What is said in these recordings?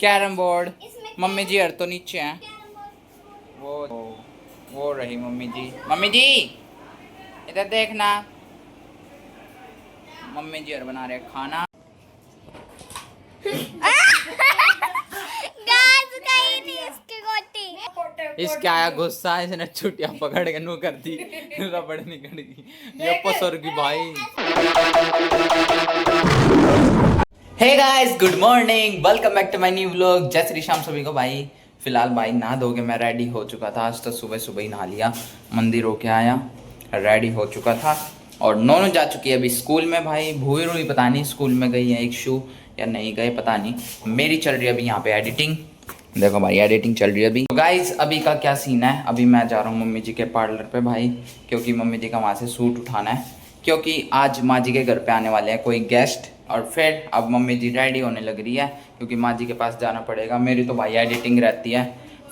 Carrom board. Mummy जी हर तो नीचे हैं। वो रही मम्मी जी। मम्मी जी इधर देखना, मम्मी जी हर बना रहे खाना। इसके आया गुस्सा, इसने छुट्टियां पकड़ के नू कर दी, रबड़ निकल गई ये पसर की भाई। Hey guys, good morning, welcome back to my new vlog. जय श्री श्याम सभी को। भाई फिलहाल भाई नहा धो के मैं रेडी हो चुका था। आज तो सुबह सुबह ही नहा लिया, मंदिर होके आया, रेडी हो चुका था और नोनू जा चुकी है अभी स्कूल में। भाई भूई रूई पता नहीं स्कूल में गई है, एक शू या नहीं गए पता नहीं। मेरी चल रही है अभी यहाँ पे एडिटिंग। देखो भाई एडिटिंग चल रही है अभी। तो गाइज अभी का क्या सीन है, अभी मैं जा रहा हूँ मम्मी जी के पार्लर पे भाई, क्योंकि मम्मी जी का वहाँ से सूट उठाना है, क्योंकि आज माँ जी के घर पे आने वाले हैं कोई गेस्ट। और फिर अब मम्मी जी रेडी होने लग रही है, क्योंकि माँ जी के पास जाना पड़ेगा। मेरी तो भाई एडिटिंग रहती है,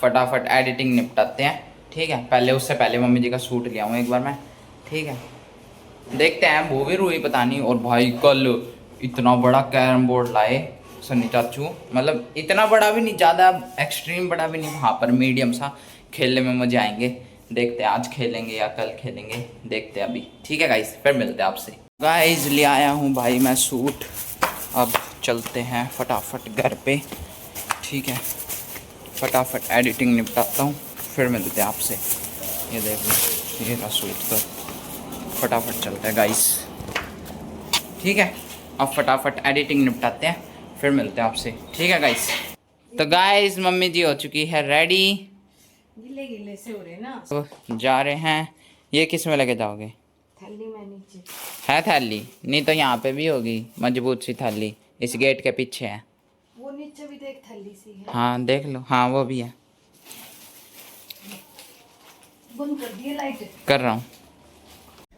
फटाफट एडिटिंग निपटाते हैं, ठीक है। पहले उससे पहले मम्मी जी का सूट ले आऊँ एक बार मैं, ठीक है। देखते हैं वो भी रूई पता नहीं। और भाई कल इतना बड़ा कैरम बोर्ड लाए सन्नी चाचू, मतलब इतना बड़ा भी नहीं, ज़्यादा एक्सट्रीम बड़ा भी नहीं, वहाँ पर मीडियम सा। खेलने में मजे आएंगे, देखते हैं आज खेलेंगे या कल खेलेंगे, देखते हैं अभी, ठीक है गाइस। फिर मिलते हैं आपसे। गाइस ले आया हूँ भाई मैं सूट, अब चलते हैं फटाफट घर पे, ठीक है। फटाफट एडिटिंग निपटाता हूँ, फिर मिलते हैं आपसे। ये देख लो ये रहा सूट, तो फटाफट चलते हैं गाइस, ठीक है। अब फटाफट एडिटिंग निपटाते हैं, फिर मिलते हैं आपसे, ठीक है गाइस। तो गाइस मम्मी जी हो चुकी है रेडी, गिले गिले से हो रहे ना। तो जा रहे हैं। ये किस में लेके जाओगे? थैली में नीचे है थैली? नहीं तो यहाँ पे भी होगी मजबूत सी थैली, इस गेट के पीछे है। वो नीचे भी देख थैली सी है। हाँ देख लो, हाँ वो भी है। बंद कर दिए लाइट। कर रहा हूँ।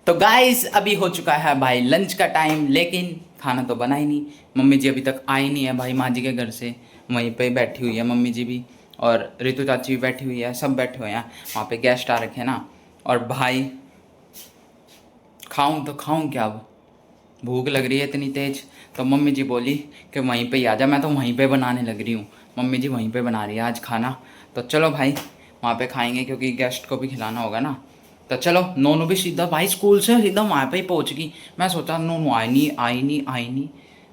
तो गाइस अभी हो चुका है भाई लंच का टाइम, लेकिन खाना तो बना ही नहीं। मम्मी जी अभी तक आई नहीं है भाई माँ जी के घर से, वहीं पे बैठी हुई है मम्मी जी भी, और रितु चाची भी बैठी हुई है, सब बैठे हुए हैं वहाँ पे, गेस्ट आ रखे हैं ना। और भाई खाऊं तो खाऊं क्या, अब भूख लग रही है इतनी तेज। तो मम्मी जी बोली कि वहीं पे ही आ जा, मैं तो वहीं पे बनाने लग रही हूँ। मम्मी जी वहीं पे बना रही है आज खाना, तो चलो भाई वहाँ पे खाएंगे, क्योंकि गेस्ट को भी खिलाना होगा ना। तो चलो। नोनू भी सीधा भाई स्कूल से सीधा वहाँ पे ही पहुँच गई। मैं सोचा नोनू आई नहीं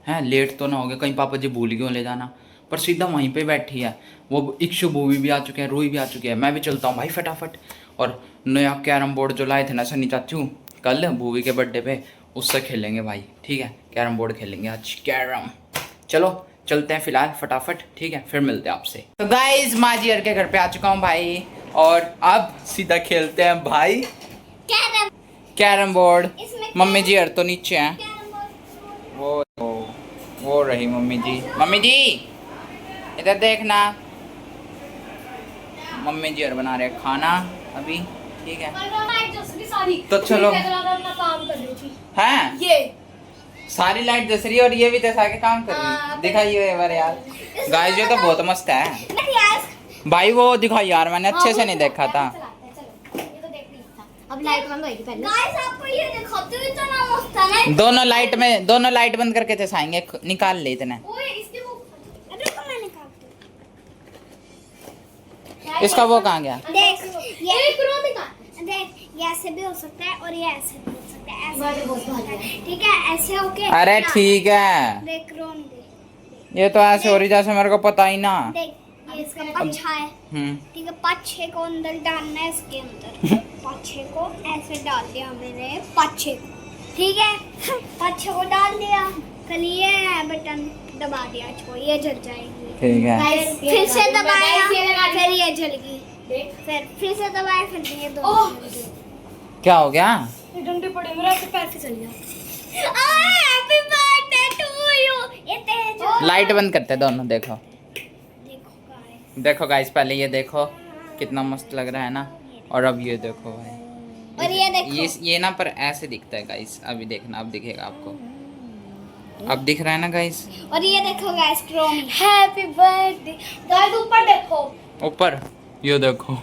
है, लेट तो ना हो गया कहीं, पापा जी भूल गए ले जाना, पर सीधा वहीं पे बैठी है। वो इक्शु भूवी भी आ चुके हैं, रूही भी आ चुके हैं। मैं भी चलता हूँ भाई फटाफट। और नया कैरम बोर्ड जो लाए थे ना सन्नी चाचू कल भूवी के बर्थडे पे, उससे खेलेंगे भाई, ठीक है। कैरम बोर्ड खेलेंगे आज, कैरम। चलो चलते हैं फिलहाल फटाफट, ठीक है। फिर मिलते हैं आपसे। तो गाइस माँ जी के घर पे आ चुका हूँ भाई, और अब सीधा खेलते हैं भाई कैरम बोर्ड। मम्मी जी हर तो नीचे हैं। वो रही मम्मी जी। मम्मी जी इधर देखना, मम्मी जी हर बना रहे खाना अभी, ठीक है। तो चलो। हैं ये सारी लाइट जस रही है और ये भी जैसा के काम कर रही है। दिखाइए एक बार यार गाइस, ये तो बहुत मस्त है भाई। वो दिखाओ यार, मैंने अच्छे से नहीं देखा था। अब लाइट बंद होएगी पहले। गाइस आपको ये दिखाते हुए तो ना मस्त था ना। दोनों लाइट बंद करके चसाएंगे, निकाल ले इतने। ओए इसके वो रुको मैं निकालती हूं। इसका वो कहाँ गया? देख ये एक रो दिखा। देख ये ऐसे भी हो सकता है और ये ऐसे भी हो सकता है, ऐसे भी हो सकता है, ठीक है। ऐसे ओके। अरे ठीक है, देख रोन देख, ये तो ऐसे हो रही जैसे मेरे को पता ही ना। देख ये इसका पच्छा है, ठीक है। पच्छे को अंदर डालना है इसके अंदर। पच्छे को ऐसे डाल दिया मैंने, पच्छे को, ठीक है। पच्छे को डाल दिया, कल ये बटन दबा दिया इसको, ये जल जाएगी, ठीक है। फिर से दबाया, फिर ये जल गई, फिर से दबाया, फिर ये दो। क्या हो गया? ये डंडे पड़े मेरा तो पैर फिसल गया। Happy birthday to you. ये तेज लाइट बंद करते दोनों। देखो देखो गाइस, देखो गाइस, पहले ये देखो कितना मस्त लग रहा है ना, और अब ये देखो भाई, और ये देखो ये ना पर ऐसे दिखता है गाइस। अभी देखना, अब दिखेगा आपको, अब दिख रहा है ना गाइस। और ये देखो गाइस क्रोमी। हैप्पी बर्थडे गाइस, ऊपर देखो, ऊपर ये देखो,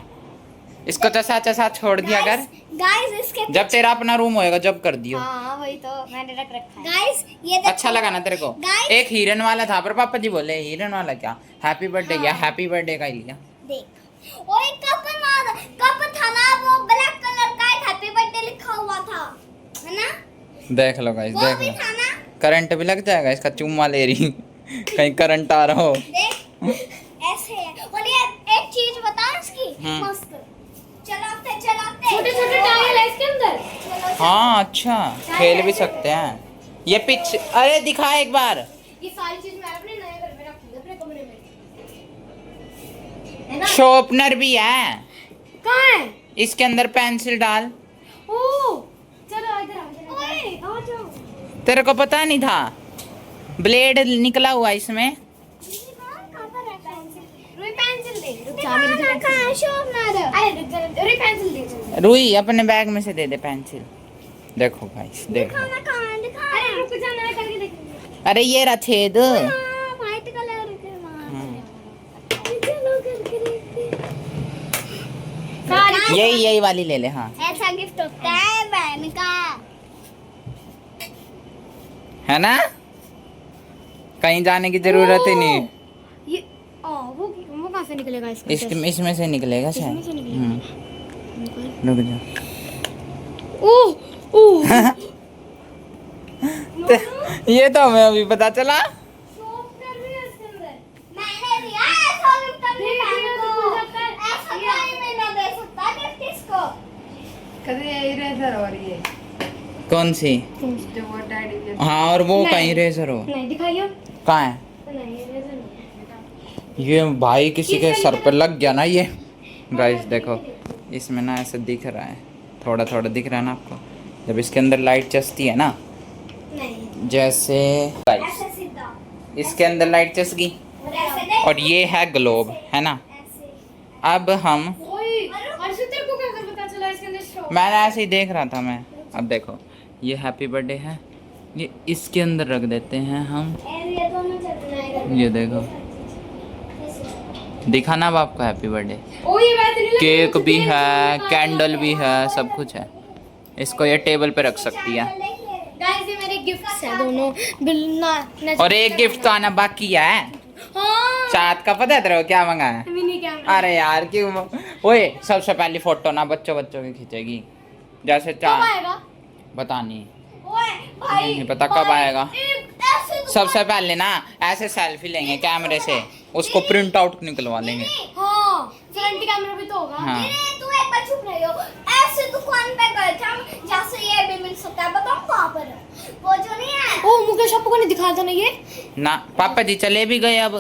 इसको चसा चसा छोड़ दिया कर। गाइस इसके जब तेरा अपना रूम होएगा जब कर दियो। हाँ वही तो मैंने रख रखा है। गाइस ये देखो अच्छा लगा ना तेरे को? Guys- एक हिरन वाला था पर पापा जी बोले हिरन वाला क्या, हैप्पी बर्थडे या हैप्पी बर्थडे का ही लिया। देख ओए कप था ना वो ब्लैक कलर का हैप्पी बर्थडे लिखा हुआ था है ना। देख लो गाइस, वो देख भी लो था ना। करंट भी लग जाएगा इसका, चुम्मा ले रही कहीं करंट आ रहा हो। देख ऐसे है। और ये एक चीज बताओ इसकी मस्त चलाते छोटे छोटे टायर है इसके अंदर। हाँ अच्छा, खेल भी सकते हैं ये पिच। अरे दिखा एक बार। ये सारी चीज मैं अपने नए घर में रखूंगी अपने कमरे में, है ना। शॉर्पनर भी है कहाँ है? इसके अंदर, पेंसिल डाल। ओ चलो इधर आओ, ओए आ जाओ। तेरे को पता नहीं था ब्लेड निकला हुआ इसमें। रुई पेंसिल दे, रुक जा अरे मेरी रुक जा रुई पेंसिल दे जल्दी। रुई अपने बैग में से दे दे पेंसिल। देखो भाई देखो, दिखाना कहाँ है दिखा। अरे रुक जा मैं करके देखूंगी। अरे ये रहा छेद। व्हाइट कलर के चलो करके देखते हैं। यही वाली ले ले। हाँ ऐसा गिफ्ट होता है बहन का। है ना, कहीं जाने की जरूरत ही नहीं। ये वो कहाँ से निकलेगा इसका? इसमें से निकलेगा शायद। इसमें से निकलेगा। रुक जा। ओह ओह ये तो हमें अभी पता चला। सॉफ्टवेयर भी है इसके अंदर। मैंने दिया ऐसा गिफ्ट अपनी देख बहन लिया तो को। भूल जाता है। ऐसा कोई भी ना दे सकता गिफ्ट इसको। कभी इरेजर और ये कौन सी? जो वो डैडी के हाँ और वो नहीं। कहीं रेजर हो। नहीं दिखाइए। कहाँ है नहीं इरेजर नहीं ये? भाई किसी के सर पर लग गया ना ये। गाइस देखो इसमें ना ऐसा दिख रहा है, थोड़ा थोड़ा दिख रहा है ना आपको, जब इसके अंदर लाइट चसती है ना, नहीं जैसे गाइस ऐसे सीधा इसके अंदर लाइट चस गई और ऐसे दे और ये है ग्लोब, है ना। ऐसे। अब हम, ओए अर्षित तेरे को कैसे पता चला इसके अंदर शॉप? मैंने ऐसे ही देख रहा था मैं। अब देखो ये हैप्पी बर्थडे है, ये इसके अंदर रख देते हैं हम। ये दोनों चलना है। ये देखो दिखा ना अब आपको हैप्पी बर्थडे। ओ ये वैसे नहीं केक भी है, कैंडल भी है, सब कुछ है। इसको ये टेबल पे रख सकती है। गाइस ये मेरे गिफ्ट्स हैं दोनों बिलना। और एक गिफ्ट तो आना बाकी है, हाँ चाँद का। पता है तेरे को क्या मंगा है? Mini camera. अरे यार क्यों, ओए सबसे पहली फोटो ना बच्चों की खींचेगी, जैसे कब चाँद। आएगा? पता नहीं, ओए भाई नहीं पता कब आएगा। ऐसे सबसे पहले ना ऐसे सेल्फी लेंगे कैमरे से, उसको प्रिंट आउट निकलवा लेंगे। हाँ फ्रंट कैमरा भी तो होगा। हाँ तू एक बार चुप रही हो। ऐसे दुकान पे गए थे हम जहाँ से ये भी मिल सकता है। बताओ कहाँ पर है वो जो नहीं है। ओ मुकेश आपको को नहीं दिखाया था ना ये? ना पापा जी चले भी गए अब।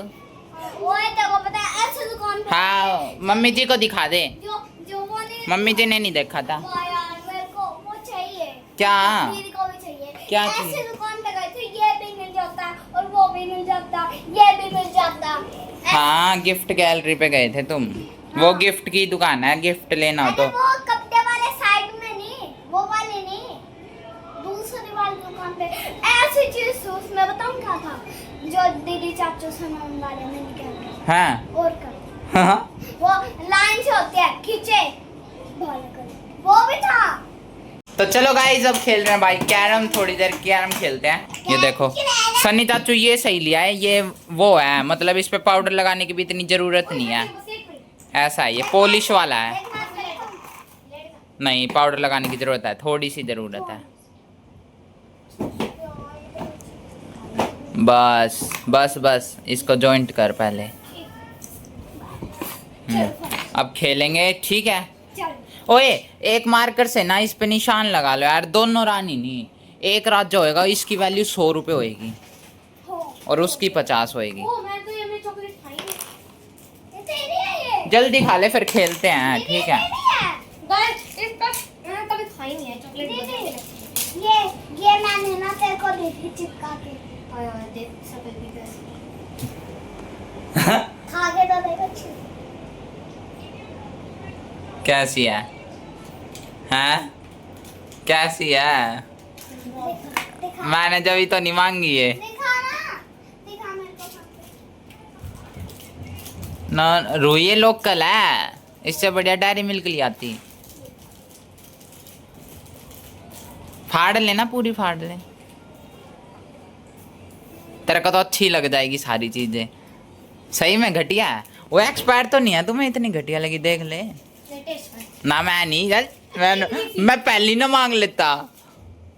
वो है तेरे को पता है ऐसे दुकान पे हाँ मम्मी जी को दिखा दे, जो जो वो नहीं मम्मी जी ने नहीं देखा था। वो यार मेरे को वो चाहिए। क्या? दीदी को भी चाहिए। क्या ऐसे चाहिए? दुकान पे गए थे ये भी मिल जाता और वो भी मिल जाता ये भी मिल जाता। हाँ गिफ्ट गैलरी पे गए थे तुम, वो गिफ्ट की दुकान है, गिफ्ट लेना हो तो। अरे वो कपड़े वाले साइड में नहीं, वो वाले नहीं, दूसरी वाली दुकान पे ऐसी चीज उसमें बताऊं क्या था जो दीदी चाचू सामान वाले में क्या हाँ और कर हाँ वो लाइन से होती है खींचे भाले कर वो भी था। तो चलो गाइस अब खेल रहे हैं भाई कैरम, थोड़ी देर कैरम खेलते हैं। ये देखो सन्नी चाचू ये सही लिया है, ये वो है मतलब इस पे पाउडर लगाने की भी इतनी जरूरत नहीं है, ऐसा है ये पॉलिश वाला है। नहीं पाउडर लगाने की जरूरत है, थोड़ी सी जरूरत है बस बस बस। इसको जॉइंट कर पहले। अब खेलेंगे ठीक है। ओए एक मार्कर से ना इस पे निशान लगा लो यार, दोनों रानी नहीं, एक रात जो होएगा इसकी वैल्यू 100 रुपये होएगी और उसकी 50 होएगी। ओ मैं तो ये चॉकलेट खाई नहीं। ये तेरी है ये जल्दी खा ले फिर खेलते हैं ठीक है। गाइस इसका मैंने कभी खाई नहीं है चॉकलेट। ये मैंने ना तेरे को दी थी चिपका के। आया देख सफेद भी कैसे। खा के तो देखो कैसी है? हैं कैसी है? दिखा मैंने जब तो नहीं मांगी है दिखा ना दिखा मेरे को ना। रोये लोकल है, इससे बढ़िया डेयरी मिल्क ली आती। फाड़ लेना, पूरी फाड़ ले। तेरे को तो अच्छी लग जाएगी सारी चीजें। सही में घटिया है वो, एक्सपायर तो नहीं है, तुम्हें इतनी घटिया लगी, देख ले ना। मैं नहीं चल, मैं पहली ना मांग लेता,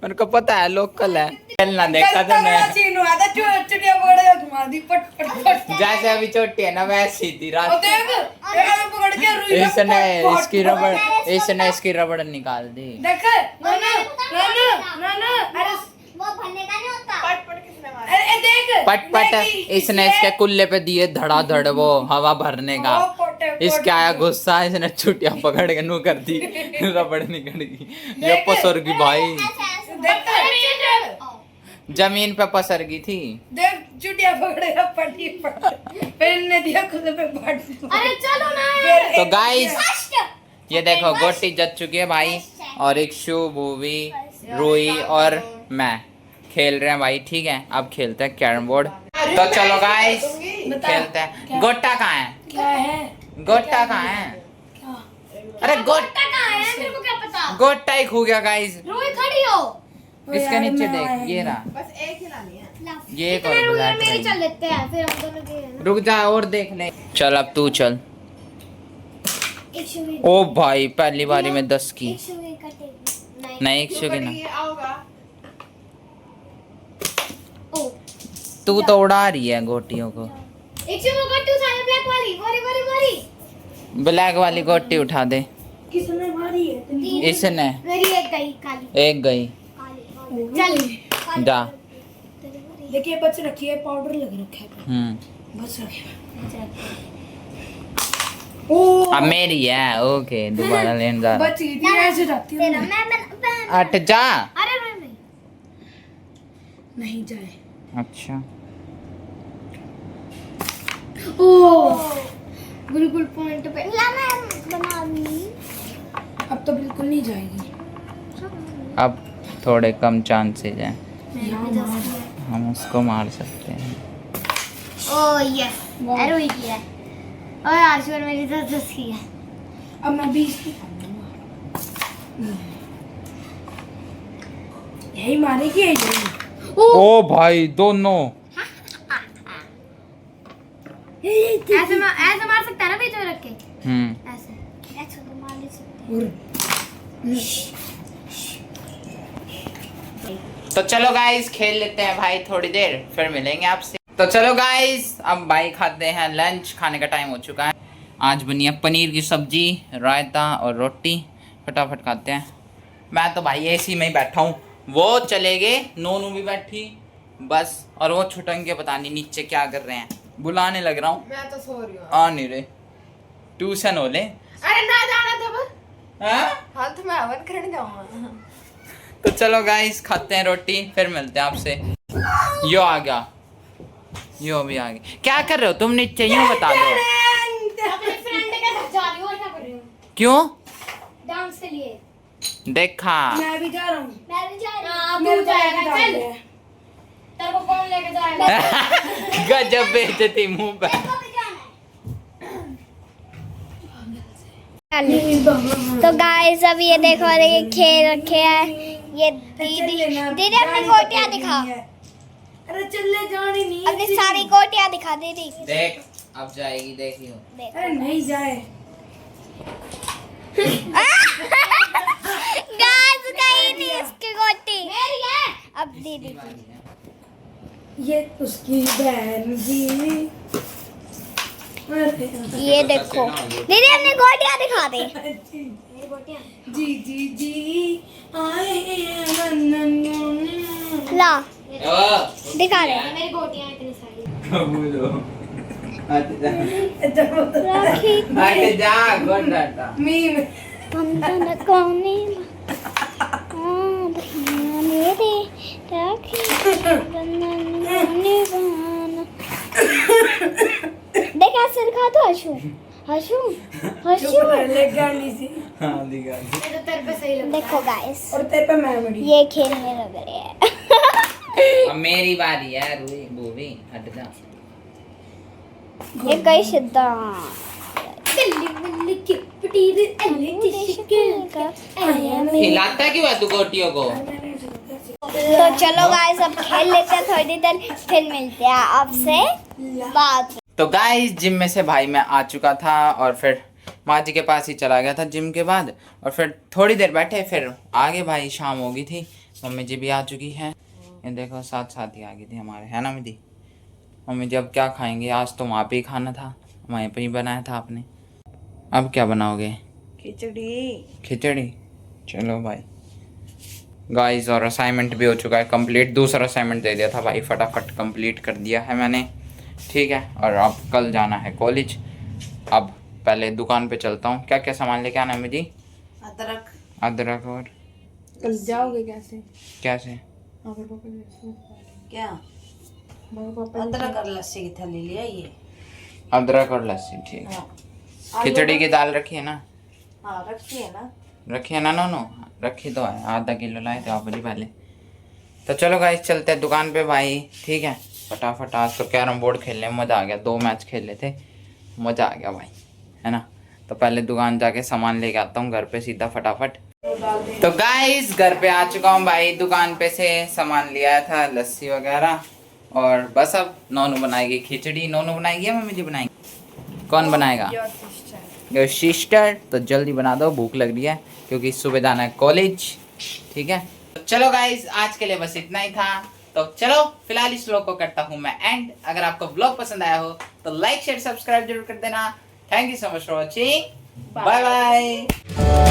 मेरे को पता है लोकल है। खेलना देखा तो मैं जैसे अभी छोटी है ना वैसी थी रात। इसने इसकी रबड़ निकाल दी। पट पट इसने इसके कुल्ले पे दिए धड़ाधड़ वो हवा भरने का। इसके आया गुस्सा, इसने छुट्टियां पकड़ के नू कर दी, रबड़ निकल गई। ये पसर गई भाई, जमीन पे पसर गई थी। देख चुटिया पकड़ेगा पट्टी फिर ने दिया खुद पे पट। अरे चलो ना। तो गाइस ये देखो गोटी जत चुकी है भाई, और एक शू मूवी रोई और मैं खेल रहे हैं भाई। ठीक है, अब खेलते हैं कैरम बोर्ड। तो चलो गाइस खेलते हैं। गोटा कहाँ है? क्या है? गोटा कहाँ है? अरे गोटा कहाँ है? मेरे को क्या पता। गोटा ही खो गया गाइस। रोई खड़ी हो। इसके नीचे देख, ये रहा, बस एक ही लानी है। ये एक और मेरे ब्लैक मेरी रही। चल लेते हैं फिर हम दोनों के। रुक जा और देख ले। चल अब तू चल। एक शुगर ओ भाई पहली बारी में 10 की। एक शुगर कटेगी नहीं 100 की ना, ये आओगा। ओ तू तो उड़ा रही है गोटियों को। एक से वो गट्टू था ब्लैक वाली मारी मारी मारी। ब्लैक वाली गोटी उठा दे। किसने मारी है? तीन इसने मेरी एक गई काली एक गई। काली चल जा। देखिए बच रखी है, पाउडर लग रखा है, बच रखी है। ओ अब मेरी है। ओके दोबारा लेने जा रहा। बच गई थी, ऐसे जाती हूँ तेरा मैं। मैं हट जा। अरे मैं नहीं जाए। अच्छा ओ बिल्कुल पॉइंट पे। ला मैं बना दी अब तो बिल्कुल नहीं जाएगी। अब थोड़े कम चांसेस हैं, यहाँ मार। हम उसको मार सकते हैं। ओ यस अरे वही किया है। और आशुर मेरी तो 10 की है। अब मैं 20 की यही मारेगी यही। ओ भाई दोनों। ऐसे मार सकता है ना बीच में रख के ऐसे। ऐसे तो मार ले सकते तो चलो गाइस खेल लेते हैं भाई थोड़ी देर, फिर मिलेंगे आपसे। तो चलो गाइस अब भाई खाते हैं लंच, खाने का टाइम हो चुका है। आज बनी है पनीर की सब्जी, रायता और रोटी। फटाफट खाते हैं। मैं तो भाई एसी में ही बैठा हूँ, वो चले गए, नोनू भी बैठी बस, और वो छुटंगे पता नहीं नीचे क्या कर रहे हैं, बुलाने लग रहा हूँ। मैं तो सो रही हूँ। आ नहीं रहे, ट्यूशन हो ले। अरे ना जाना था हाँ? हाँ तो मैं हवन करने जाऊंगा। तो चलो गाइस खाते हैं रोटी, फिर मिलते हैं आपसे। यो आ गया, यो भी आ गया। क्या कर रहे हो तुम नीचे, यूं बता दो। अपने फ्रेंड के साथ जा रही हूँ और क्या कर रही हूँ? क्यों? डांस के लिए। देखा मैं भी जा रहा हूँ। मैं भी जा रही हूँ हाँ, मेरे तू को जाएगा भी चल। डाल दे। तेरे को कौन लेके जाएगा? गजब बेइज्जती मुंह पे। तो गाइस अब ये देखो ये खेल रखे हैं। ये दीदी दीदी अपनी गोटियां दिखा, अरे चले जानी नहीं। अपनी सारी गोटियां दिखा दीदी। देख अब जाएगी, देखियो। अरे नहीं जाए। गाइस कहीं नहीं इसकी गोटी मेरी है। अब दीदी की। ये उसकी बहन की। ये देखो दीदी अपनी गोटियां दिखा दे। जी जी जी आए हैं नन्नू। ला दिखा दे। मेरी गोटियां इतनी सारी। राखी जा गोटा। मीम बंधन कोनी मेरे राखी बंधन कोनी बहाना। देख ऐसे दिखा दो। हशू हशू हशू। पहले गाली सी। हाँ दिखा। ये तो तेरे पे सही लग देखो गाइस और तेरे पे मेमोरी। ये खेलने लग रहे हैं। अब मेरी बारी है, रूही बूवी हट जा। ये कई सीधा गल्ली गल्ली की पटीर एले चिशके आया मैं। हिलाता क्यों है तू गोटियों को? तो चलो गाइस अब खेल लेते हैं थोड़ी देर, फिर मिलते हैं आपसे बाद में। तो गाइस जिम में से भाई मैं आ चुका था और फिर माँ जी के पास ही चला गया था जिम के बाद, और फिर थोड़ी देर बैठे फिर आगे भाई शाम हो गई थी, मम्मी जी भी आ चुकी हैं, ये देखो साथ साथ ही आ गई थी हमारे, है ना मम्मी? मम्मी जी अब क्या खाएंगे, आज तो वहाँ पे ही खाना था, वहीं पे ही बनाया था आपने। अब क्या बनाओगे? खिचड़ी। चलो भाई गाइस, और असाइनमेंट भी हो चुका है कंप्लीट, दूसरा असाइनमेंट दे दिया था भाई, फटाफट कंप्लीट कर दिया है मैंने, ठीक है। और अब कल जाना है कॉलेज। अब पहले दुकान पे चलता हूँ, क्या क्या सामान लेके आना है मुझे? अदरक और कल जाओगे कैसे? कैसे? क्या अदरक और लस्सी की थैली ले आइए। अदरक और लस्सी, ठीक है। खिचड़ी की दाल रखी है ना? हाँ रखी है ना। रखी है ना? नो रखी तो है, आधा किलो लाए थे आप जी पहले। तो चलो गाइस चलते हैं दुकान पे भाई, ठीक है। फटाफट आज तो कैरम बोर्ड खेलने में मज़ा आ गया, 2 मैच खेल लेते, मज़ा आ गया भाई, है ना। तो पहले दुकान जाके सामान लेके आता हूँ घर पे सीधा फटाफट। तो गाइस घर पे आ चुका हूँ भाई, दुकान पे से सामान लिया था, लस्सी वगैरह, और बस अब नोनू बनाएगी खिचड़ी। नोनू बनाएगी या मम्मी जी बनाएंगी? कौन बनाएगा? Your sister. तो जल्दी बना दो, भूख लग रही है क्योंकि सुबह जाना है कॉलेज, ठीक है। तो चलो गाइस आज के लिए बस इतना ही था। तो चलो फिलहाल इस व्लॉग को करता हूँ मैं एंड। अगर आपको व्लॉग पसंद आया हो तो लाइक शेयर सब्सक्राइब जरूर कर देना। Thank you so much for watching, bye bye.